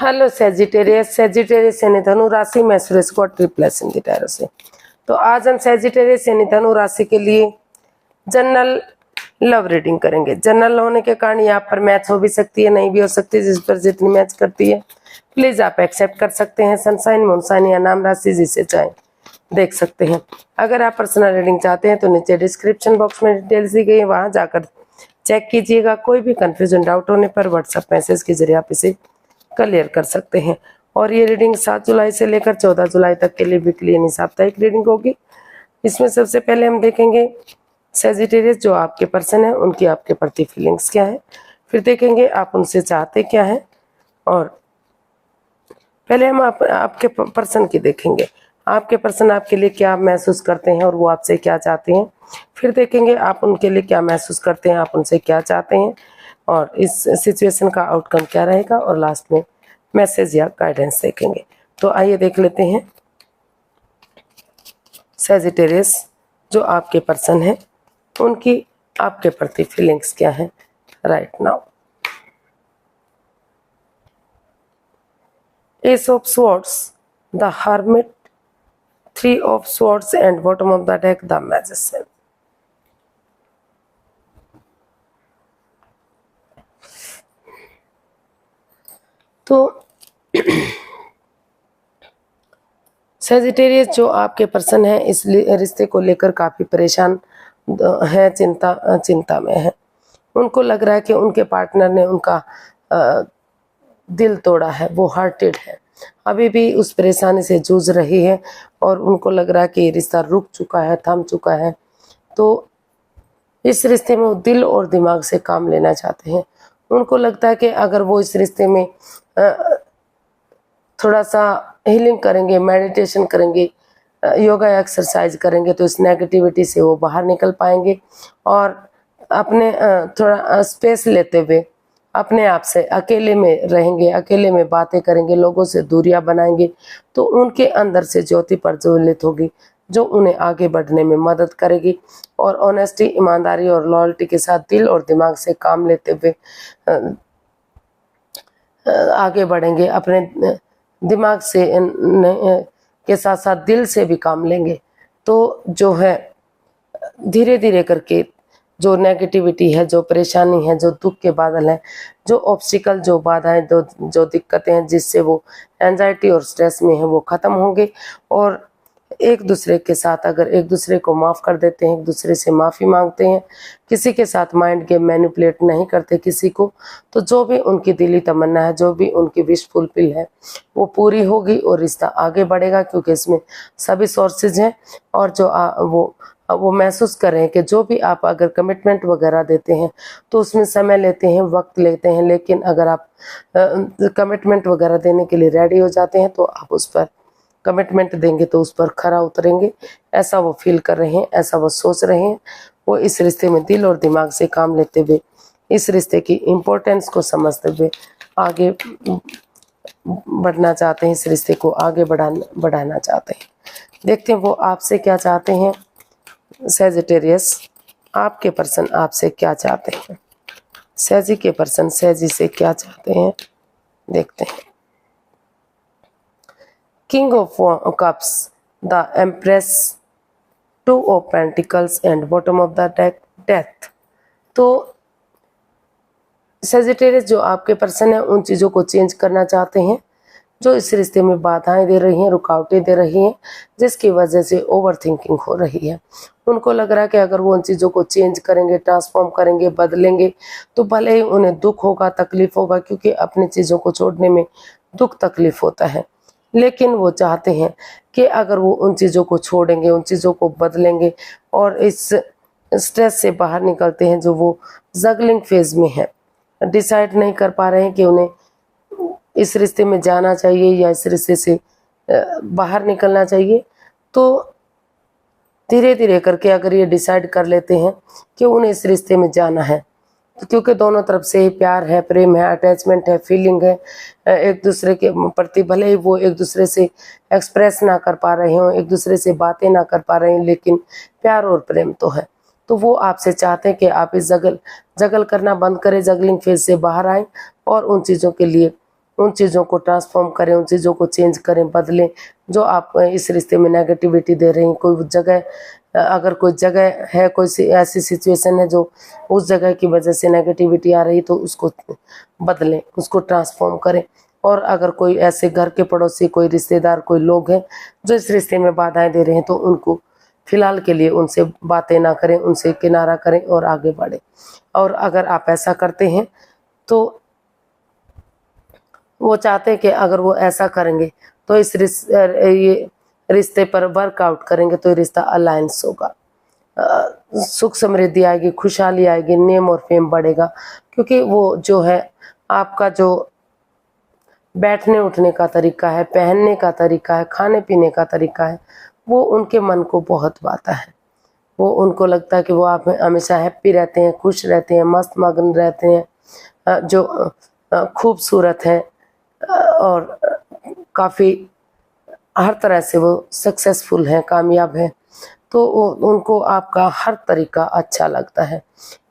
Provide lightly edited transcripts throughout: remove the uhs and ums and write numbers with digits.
Hello Sagittarius, Sagittarius यानी धनु राशि में सूरज को ट्रिप्लस इन द टैरो से। तो आज हम सेजिटेरियस यानी धनु राशि के लिए जनरल लव रीडिंग करेंगे। जनरल होने के कारण यहाँ पर मैच हो भी सकती है, नहीं भी हो सकती है, जिस पर जितनी मैच करती है प्लीज आप एक्सेप्ट कर सकते हैं। सनसाइन, मूनसाइन या नाम राशि जिसे चाहे देख सकते हैं। अगर आप पर्सनल रीडिंग चाहते हैं तो नीचे डिस्क्रिप्शन बॉक्स में डिटेल्स दी गई है, वहां जाकर चेक कीजिएगा। कोई भी कंफ्यूजन डाउट होने पर व्हाट्सएप मैसेज के जरिए आप इसे क्लियर कर सकते हैं। और ये रीडिंग 7 जुलाई से लेकर 14 जुलाई तक के लिए वीकली यानी साप्ताहिक रीडिंग होगी। इसमें सबसे पहले हम देखेंगे सेजिटेरियस जो आपके पर्सन है उनकी आपके प्रति फीलिंग्स क्या है, फिर देखेंगे आप उनसे चाहते क्या है, और पहले हम आपके पर्सन की देखेंगे। आपके पर्सन आपके लिए क्या महसूस करते हैं और वो आपसे क्या चाहते हैं। फिर देखेंगे आप उनके लिए क्या महसूस करते हैं, आप उनसे क्या चाहते हैं और इस सिचुएशन का आउटकम क्या रहेगा, और लास्ट में मैसेज या गाइडेंस देखेंगे। तो आइए देख लेते हैं सेजिटेरियस जो आपके पर्सन है उनकी आपके प्रति फीलिंग्स क्या है right now. S of swords, the hermit, 3 of swords and bottom of the deck the magician। तो सेजिटेरियस जो आपके पर्सन है इस रिश्ते को लेकर काफी परेशान है, चिंता में है। उनको लग रहा है कि उनके पार्टनर ने उनका दिल तोड़ा है, वो हार्टेड है, अभी भी उस परेशानी से जूझ रही है और उनको लग रहा है कि ये रिश्ता रुक चुका है, थम चुका है। तो इस रिश्ते में वो दिल और दिमाग से काम लेना चाहते हैं। उनको लगता है कि अगर वो इस रिश्ते में थोड़ा सा हीलिंग करेंगे, मेडिटेशन करेंगे, योगा एक्सरसाइज करेंगे तो इस नेगेटिविटी से वो बाहर निकल पाएंगे और अपने थोड़ा स्पेस लेते हुए अपने आप से अकेले में रहेंगे, अकेले में बातें करेंगे, लोगों से दूरियां बनाएंगे तो उनके अंदर से ज्योति प्रज्वलित होगी जो उन्हें आगे बढ़ने में मदद करेगी। और ऑनेस्टी, ईमानदारी और लॉयल्टी के साथ दिल और दिमाग से काम लेते हुए आगे बढ़ेंगे। अपने दिमाग से के साथ साथ दिल से भी काम लेंगे तो जो है धीरे धीरे करके जो नेगेटिविटी है, जो परेशानी है, जो दुख के बादल हैं, जो ऑब्स्टिकल, जो बाधाएं, जो दिक्कतें हैं जिससे वो एंजाइटी और स्ट्रेस में है वो खत्म होंगे। और एक दूसरे के साथ अगर एक दूसरे को माफ़ कर देते हैं, एक दूसरे से माफ़ी मांगते हैं, किसी के साथ माइंड गेम मैनिपुलेट नहीं करते किसी को, तो जो भी उनकी दिली तमन्ना है, जो भी उनकी विश फुलफिल है वो पूरी होगी और रिश्ता आगे बढ़ेगा। क्योंकि इसमें सभी सोर्सेज हैं और जो वो महसूस कर रहे हैं कि जो भी आप अगर कमिटमेंट वगैरह देते हैं तो उसमें समय लेते हैं, वक्त लेते हैं, लेकिन अगर आप कमिटमेंट वगैरह देने के लिए रेडी हो जाते हैं तो आप उस पर कमिटमेंट देंगे तो उस पर खरा उतरेंगे। ऐसा वो फील कर रहे हैं, ऐसा वो सोच रहे हैं। वो इस रिश्ते में दिल और दिमाग से काम लेते हुए इस रिश्ते की इम्पोर्टेंस को समझते हुए आगे बढ़ना चाहते हैं, इस रिश्ते को आगे बढ़ाना चाहते हैं। देखते हैं वो आपसे क्या चाहते हैं। सेजिटेरियस, आपके पर्सन आपसे क्या चाहते हैं, सेजी के पर्सन सेजी से क्या चाहते हैं देखते हैं। King of cups, the empress, 2 of pentacles and bottom of the deck death. तो सेजिटेरियस जो आपके पर्सन है उन चीज़ों को चेंज करना चाहते हैं जो इस रिश्ते में बाधाएं दे रही हैं, रुकावटें दे रही हैं, जिसकी वजह से ओवर थिंकिंग हो रही है। उनको लग रहा है कि अगर वो उन चीज़ों को चेंज करेंगे, ट्रांसफॉर्म करेंगे, बदलेंगे तो भले ही उन्हें दुख होगा, तकलीफ होगा, क्योंकि अपनी चीज़ों को छोड़ने में दुख तकलीफ होता है। लेकिन वो चाहते हैं कि अगर वो उन चीज़ों को छोड़ेंगे, उन चीज़ों को बदलेंगे और इस स्ट्रेस से बाहर निकलते हैं जो वो जगलिंग फेज में है, डिसाइड नहीं कर पा रहे हैं कि उन्हें इस रिश्ते में जाना चाहिए या इस रिश्ते से बाहर निकलना चाहिए। तो धीरे धीरे करके अगर ये डिसाइड कर लेते हैं कि उन्हें इस रिश्ते में जाना है तो क्योंकि दोनों तरफ से ही प्यार है, प्रेम है, अटैचमेंट है, फीलिंग है एक दूसरे के प्रति, भले ही वो एक दूसरे से एक्सप्रेस ना कर पा रहे हों, एक दूसरे से बातें ना कर पा रहे हैं, लेकिन प्यार और प्रेम तो है। तो वो आपसे चाहते हैं कि आप इस जगल करना बंद करें, जगलिंग फेज से बाहर आएं और उन चीज़ों के लिए उन चीज़ों को ट्रांसफॉर्म करें, उन चीज़ों को चेंज करें, बदलें जो आप इस रिश्ते में नेगेटिविटी दे रही हैं। कोई जगह, अगर कोई जगह है, कोई ऐसी सिचुएशन है जो उस जगह की वजह से नेगेटिविटी आ रही, तो उसको बदलें, उसको ट्रांसफॉर्म करें। और अगर कोई ऐसे घर के पड़ोसी, कोई रिश्तेदार, कोई लोग हैं जो इस रिश्ते में बाधाएं दे रहे हैं, तो उनको फिलहाल के लिए उनसे बातें ना करें, उनसे किनारा करें और आगे बढ़ें। और अगर आप ऐसा करते हैं तो वो चाहते हैं कि अगर वो ऐसा करेंगे तो ये रिश्ते पर वर्कआउट करेंगे तो ये रिश्ता अलायंस होगा, सुख समृद्धि आएगी, खुशहाली आएगी, नेम और फेम बढ़ेगा। क्योंकि वो जो है आपका जो बैठने उठने का तरीका है, पहनने का तरीका है, खाने पीने का तरीका है, वो उनके मन को बहुत भाता है। वो उनको लगता है कि वो आप हमेशा हैप्पी रहते हैं, खुश रहते हैं, मस्त मगन रहते हैं, जो खूबसूरत है और काफ़ी हर तरह से वो सक्सेसफुल हैं, कामयाब हैं। तो उनको आपका हर तरीका अच्छा लगता है।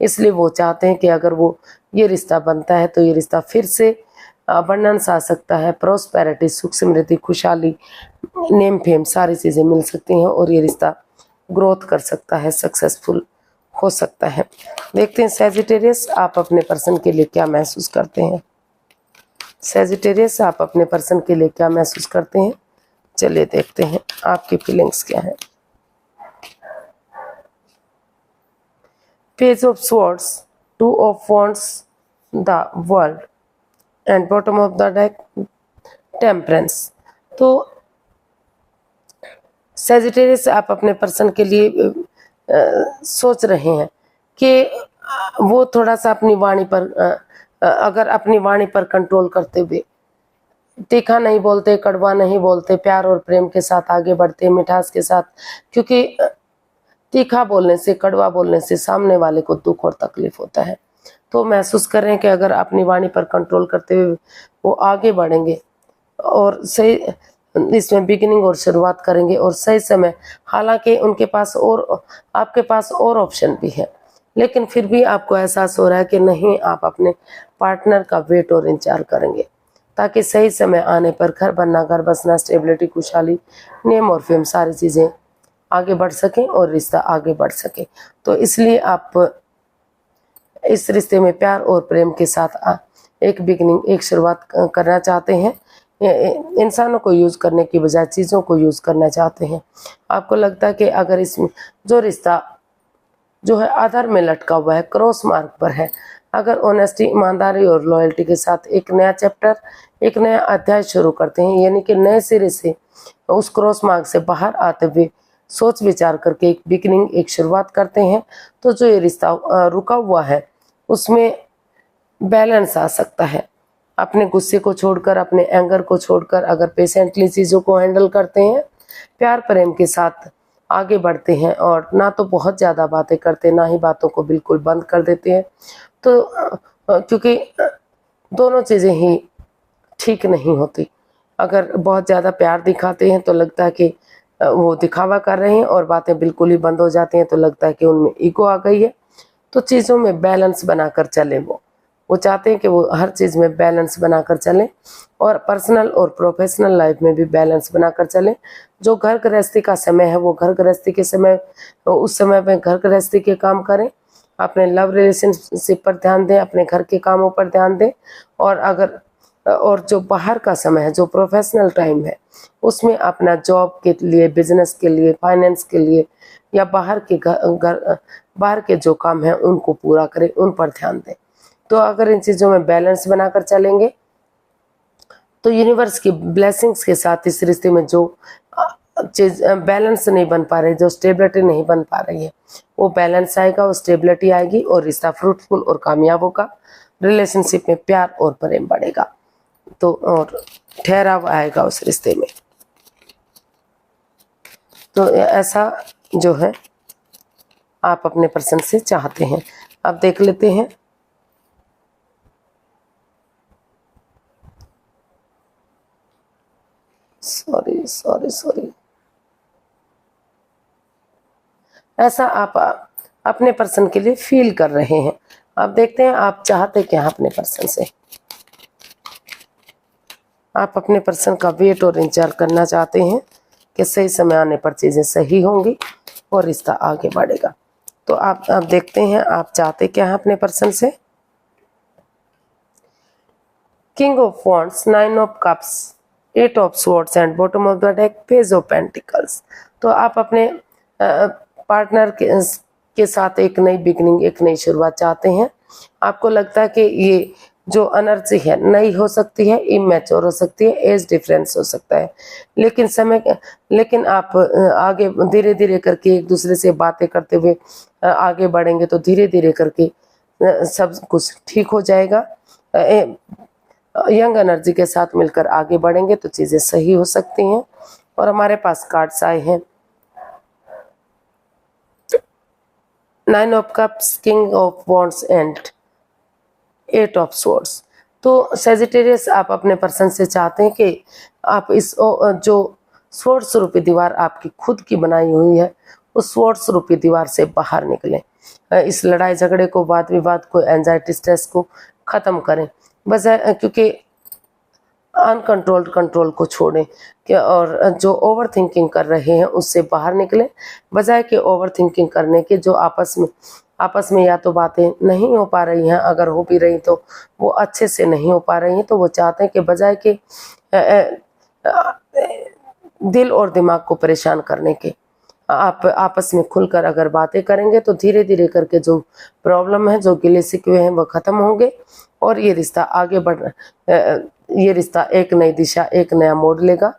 इसलिए वो चाहते हैं कि अगर वो ये रिश्ता बनता है तो ये रिश्ता फिर से अबंडेंस आ सकता है, प्रॉस्पेरिटी, सुख समृद्धि, खुशहाली, नेम फेम सारी चीज़ें मिल सकती हैं और ये रिश्ता ग्रोथ कर सकता है, सक्सेसफुल हो सकता है। देखते हैं सैजिटेरियस, आप अपने पर्सन के लिए क्या महसूस करते हैं। सैजिटेरियस, आप अपने पर्सन के लिए क्या महसूस करते हैं। चलिए देखते हैं आपकी फीलिंग्स क्या है। Page of swords, 2 of wands, the world and bottom of the deck temperance. तो सैजिटेरियस, आप अपने पर्सन के लिए सोच रहे हैं कि वो थोड़ा सा अपनी वाणी पर अगर अपनी वाणी पर कंट्रोल करते हुए तीखा नहीं बोलते, कड़वा नहीं बोलते, प्यार और प्रेम के साथ आगे बढ़ते, मिठास के साथ। क्योंकि तीखा बोलने से, कड़वा बोलने से सामने वाले को दुख और तकलीफ होता है। तो महसूस कर रहे हैं कि अगर अपनी वाणी पर कंट्रोल करते हुए वो आगे बढ़ेंगे और सही इसमें बिगिनिंग और शुरुआत करेंगे और सही समय, हालांकि उनके पास और आपके पास और ऑप्शन भी है, लेकिन फिर भी आपको एहसास हो रहा है कि नहीं, आप अपने पार्टनर का वेट और इंतजार करेंगे ताकि सही समय आने पर घर बनना, घर बसना, स्टेबिलिटी, खुशहाली, नेम और फेम सारी चीज़ें आगे बढ़ सकें और रिश्ता आगे बढ़ सके। तो इसलिए आप इस रिश्ते में प्यार और प्रेम के साथ एक बिगिनिंग, एक शुरुआत करना चाहते हैं। इंसानों को यूज़ करने की बजाय चीज़ों को यूज़ करना चाहते हैं। आपको लगता है कि अगर इसमें जो रिश्ता जो है आधार में लटका हुआ है, क्रॉस मार्ग पर है, अगर ऑनेस्टी, ईमानदारी और लॉयल्टी के साथ एक नया चैप्टर, एक नया अध्याय शुरू करते हैं, यानी कि नए सिरे से उस क्रॉस मार्ग से बाहर आते हुए सोच विचार करके एक बिगिनिंग, एक शुरुआत करते हैं, तो जो ये रिश्ता रुका हुआ है उसमें बैलेंस आ सकता है। अपने गुस्से को छोड़कर, अपने एंगर को छोड़कर अगर पेशेंटली चीज़ों को हैंडल करते हैं, प्यार प्रेम के साथ आगे बढ़ते हैं और ना तो बहुत ज़्यादा बातें करते, ना ही बातों को बिल्कुल बंद कर देते हैं, तो क्योंकि दोनों चीज़ें ही ठीक नहीं होती। अगर बहुत ज़्यादा प्यार दिखाते हैं तो लगता है कि वो दिखावा कर रहे हैं और बातें बिल्कुल ही बंद हो जाती हैं तो लगता है कि उनमें ईगो आ गई है। तो चीज़ों में बैलेंस बनाकर चलें। वो चाहते हैं कि वो हर चीज़ में बैलेंस बनाकर चलें और पर्सनल और प्रोफेशनल लाइफ में भी बैलेंस बनाकर चलें। जो घर गृहस्थी का समय है वो घर गृहस्थी के समय, उस समय में घर गृहस्थी के काम करें, अपने लव रिलेशनशिप पर ध्यान दें, अपने घर के कामों पर ध्यान दें। और जो बाहर का समय है, जो प्रोफेशनल टाइम है, उसमें अपना जॉब के लिए, बिजनेस के लिए, फाइनेंस के लिए या बाहर के जो काम है उनको पूरा करें, उन पर ध्यान दें। तो अगर इन चीज़ों में बैलेंस बनाकर चलेंगे तो यूनिवर्स की ब्लेसिंग्स के साथ इस रिश्ते में जो चीज़ बैलेंस नहीं बन पा रही, जो स्टेबिलिटी नहीं बन पा रही है, वो बैलेंस आएगा, वो स्टेबिलिटी आएगी और रिश्ता फ्रूटफुल और कामयाब होगा। रिलेशनशिप में प्यार और प्रेम बढ़ेगा तो और ठहराव आएगा उस रिश्ते में। तो ऐसा जो है आप अपने पर्सन से चाहते हैं। अब देख लेते हैं सॉरी ऐसा आप अपने पर्सन के लिए फील कर रहे हैं। अब देखते हैं आप चाहते क्या अपने पर्सन से। आप अपने पर्सन का वेट और इंतजार करना चाहते हैं कि सही समय आने पर चीज़ें सही होंगी और रिश्ता आगे बढ़ेगा। तो आप देखते हैं आप चाहते क्या हैं अपने पर्सन से। King of wands, 9 of cups, 8 of swords and bottom of the deck, page of pentacles. तो आप अपने पार्टनर के साथ एक नई बिगनिंग, एक नई शुरुआत चाहते हैं। आपको लगता है कि ये जो एनर्जी है नई हो सकती है, इमैच्योर हो सकती है, एज डिफरेंस हो सकता है, लेकिन आप आगे धीरे धीरे करके एक दूसरे से बातें करते हुए आगे बढ़ेंगे तो धीरे धीरे करके सब कुछ ठीक हो जाएगा। यंग एनर्जी के साथ मिलकर आगे बढ़ेंगे तो चीज़ें सही हो सकती हैं। और हमारे पास कार्ड्स आए हैं 9 of cups, king of wands and 8 of swords. तो सेजिटेरियस आप अपने पर्सन से चाहते हैं कि आप इस जो स्वॉर्ड्स रूपी दीवार आपकी खुद की बनाई हुई है उस स्वॉर्ड्स रूपी दीवार से बाहर निकलें। इस लड़ाई झगड़े को, वाद विवाद को, एंजाइटी स्ट्रेस को ख़त्म करें, बजाय क्योंकि अनकंट्रोल्ड कंट्रोल को छोड़ें और जो ओवर थिंकिंग कर रहे हैं उससे बाहर निकलें, बजाय कि ओवर थिंकिंग करने के जो आपस में या तो बातें नहीं हो पा रही हैं, अगर हो भी रही तो वो अच्छे से नहीं हो पा रही हैं, तो वो चाहते हैं कि बजाय कि दिल और दिमाग को परेशान करने के आप आपस में खुलकर अगर बातें करेंगे तो धीरे धीरे करके जो प्रॉब्लम है, जो गिले शिकवे हैं वो ख़त्म होंगे और ये रिश्ता आगे ये रिश्ता एक नई दिशा, एक नया मोड़ लेगा।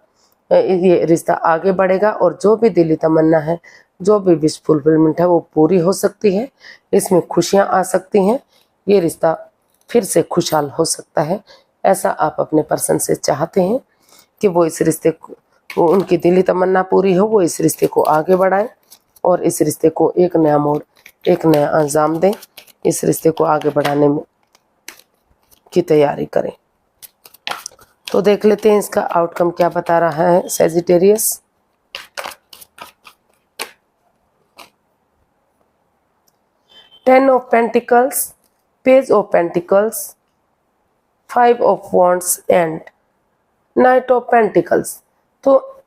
ये रिश्ता आगे बढ़ेगा और जो भी दिली तमन्ना है, जो भी विश फुलफिलमेंट है वो पूरी हो सकती है। इसमें खुशियाँ आ सकती हैं, ये रिश्ता फिर से खुशहाल हो सकता है। ऐसा आप अपने पर्सन से चाहते हैं कि वो इस रिश्ते को, वो उनकी दिली तमन्ना पूरी हो, वो इस रिश्ते को आगे बढ़ाएं और इस रिश्ते को एक नया मोड़, एक नया अंजाम दें, इस रिश्ते को आगे बढ़ाने में की तैयारी करें। तो देख लेते हैं इसका आउटकम क्या बता रहा है Sagittarius. Ten of pentacles, page of pentacles, 5 of wands and night of pentacles. तो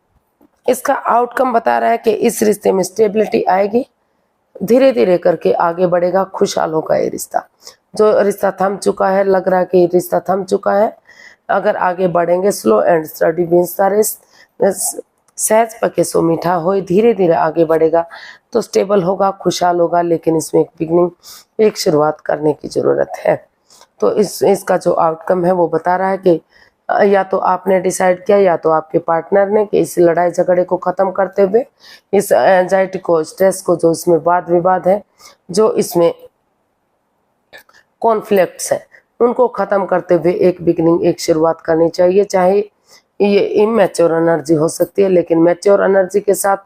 इसका आउटकम बता रहा है कि इस रिश्ते में स्टेबिलिटी आएगी, धीरे धीरे करके आगे बढ़ेगा, खुशहाल होगा ये रिश्ता। जो रिश्ता थम चुका है, लग रहा है कि रिश्ता थम चुका है, अगर आगे बढ़ेंगे slow and study means the rest, सहज पके सो मीठा हो, धीरे धीरे आगे बढ़ेगा तो स्टेबल होगा, खुशहाल होगा, लेकिन इसमें एक बिगनिंग, एक शुरुआत करने की ज़रूरत है। तो इसका जो आउटकम है वो बता रहा है कि या तो आपने डिसाइड किया या तो आपके पार्टनर ने कि इस लड़ाई झगड़े को ख़त्म करते हुए, इस एंजाइटी को, स्ट्रेस को, जो इसमें वाद विवाद है, जो इसमें कॉन्फ्लिक्ट्स है, उनको ख़त्म करते हुए एक बिगनिंग, एक शुरुआत करनी चाहिए। चाहे ये इमैच्योर एनर्जी हो सकती है, लेकिन मैच्योर एनर्जी के साथ,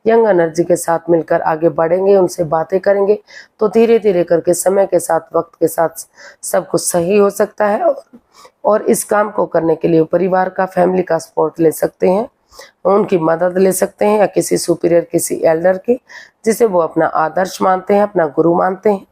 यंग एनर्जी के साथ मिलकर आगे बढ़ेंगे, उनसे बातें करेंगे तो धीरे धीरे करके समय के साथ, वक्त के साथ सब कुछ सही हो सकता है। और इस काम को करने के लिए परिवार का, फैमिली का सपोर्ट ले सकते हैं, उनकी मदद ले सकते हैं, या किसी सुपीरियर, किसी एल्डर की जिसे वो अपना आदर्श मानते हैं, अपना गुरु मानते हैं,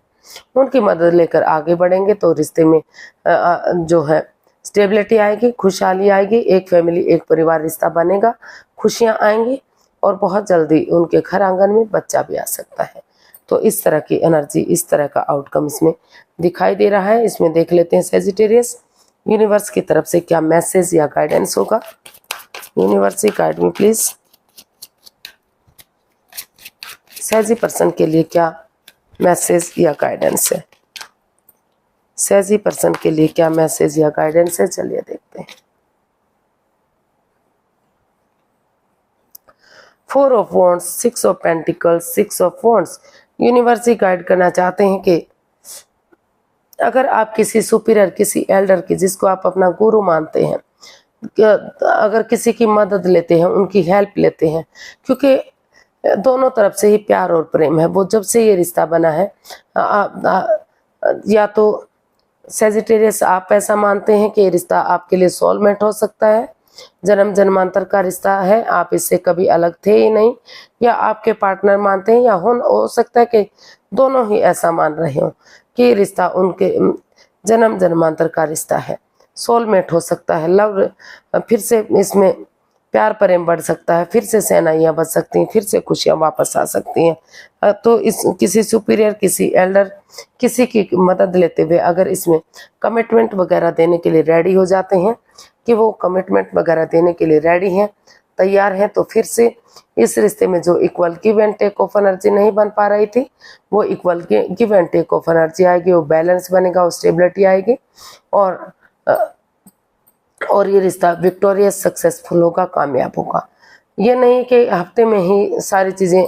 उनकी मदद लेकर आगे बढ़ेंगे तो रिश्ते में जो है स्टेबिलिटी आएगी, खुशहाली आएगी, एक फैमिली, एक परिवार रिश्ता बनेगा, खुशियाँ आएंगी और बहुत जल्दी उनके घर आंगन में बच्चा भी आ सकता है। तो इस तरह की एनर्जी, इस तरह का आउटकम इसमें दिखाई दे रहा है। इसमें देख लेते हैं सेजिटेरियस, यूनिवर्स की तरफ से क्या मैसेज या गाइडेंस होगा। यूनिवर्स ही गाइड मी प्लीज, सेजी पर्सन के लिए क्या मैसेज या गाइडेंस है। सेजी पर्सन के लिए क्या मैसेज या गाइडेंस है, चलिए देखते हैं। 4 of wands, 6 of pentacles, 6 of wands. Universe ही गाइड करना चाहते हैं कि अगर आप किसी सुपीरियर, किसी एल्डर की, जिसको आप अपना गुरु मानते हैं, अगर किसी की मदद लेते हैं, उनकी हेल्प लेते हैं, क्योंकि दोनों तरफ से ही प्यार और प्रेम है, वो जब से ये रिश्ता बना है, या तो सेजिटेरियस आप ऐसा मानते हैं कि ये रिश्ता आपके लिए सोलमेट हो सकता है, जन्म जन्मांतर का रिश्ता है, आप इससे कभी अलग थे ही नहीं, या आपके पार्टनर मानते हैं, या हो सकता है कि दोनों ही ऐसा मान रहे हो कि रिश्ता उनके जन्म जन्मांतर का रिश्ता है। सोलमेट हो सकता है, लव फिर से इसमें प्यार प्रेम बढ़ सकता है, फिर से सेनाइयाँ बच सकती हैं, फिर से खुशियाँ वापस आ सकती हैं। तो इस किसी सुपीरियर, किसी एल्डर, किसी की मदद लेते हुए अगर इसमें कमिटमेंट वगैरह देने के लिए रेडी हो जाते हैं, कि वो कमिटमेंट वगैरह देने के लिए रेडी हैं, तैयार हैं, तो फिर से इस रिश्ते में जो equal give and take of energy नहीं बन पा रही थी, वो equal give and take of energy आएगी, वो बैलेंस बनेगा, वो स्टेबिलिटी आएगी, और ये रिश्ता विक्टोरियस सक्सेसफुल होगा, कामयाब होगा। ये नहीं कि हफ्ते में ही सारी चीज़ें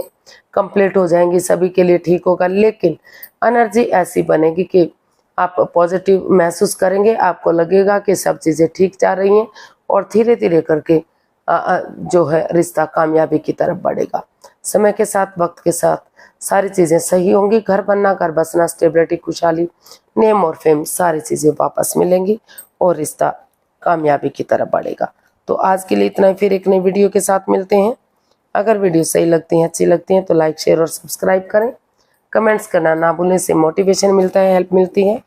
कंप्लीट हो जाएंगी, सभी के लिए ठीक होगा, लेकिन एनर्जी ऐसी बनेगी कि आप पॉजिटिव महसूस करेंगे, आपको लगेगा कि सब चीज़ें ठीक जा रही हैं, और धीरे धीरे करके जो है रिश्ता कामयाबी की तरफ बढ़ेगा। समय के साथ, वक्त के साथ सारी चीज़ें सही होंगी, घर बनना, घर बसना, स्टेबिलिटी, खुशहाली, नेम और फेम, सारी चीज़ें वापस मिलेंगी और रिश्ता कामयाबी की तरफ बढ़ेगा। तो आज के लिए इतना ही, फिर एक नई वीडियो के साथ मिलते हैं। अगर वीडियो सही लगती है, अच्छी लगती है, तो लाइक, शेयर और सब्सक्राइब करें। कमेंट्स करना ना भूलें, से मोटिवेशन मिलता है, हेल्प मिलती है,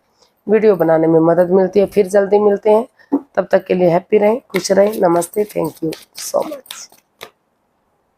वीडियो बनाने में मदद मिलती है। फिर जल्दी मिलते हैं, तब तक के लिए हैप्पी रहें, खुश रहें। नमस्ते, थैंक यू सो मच।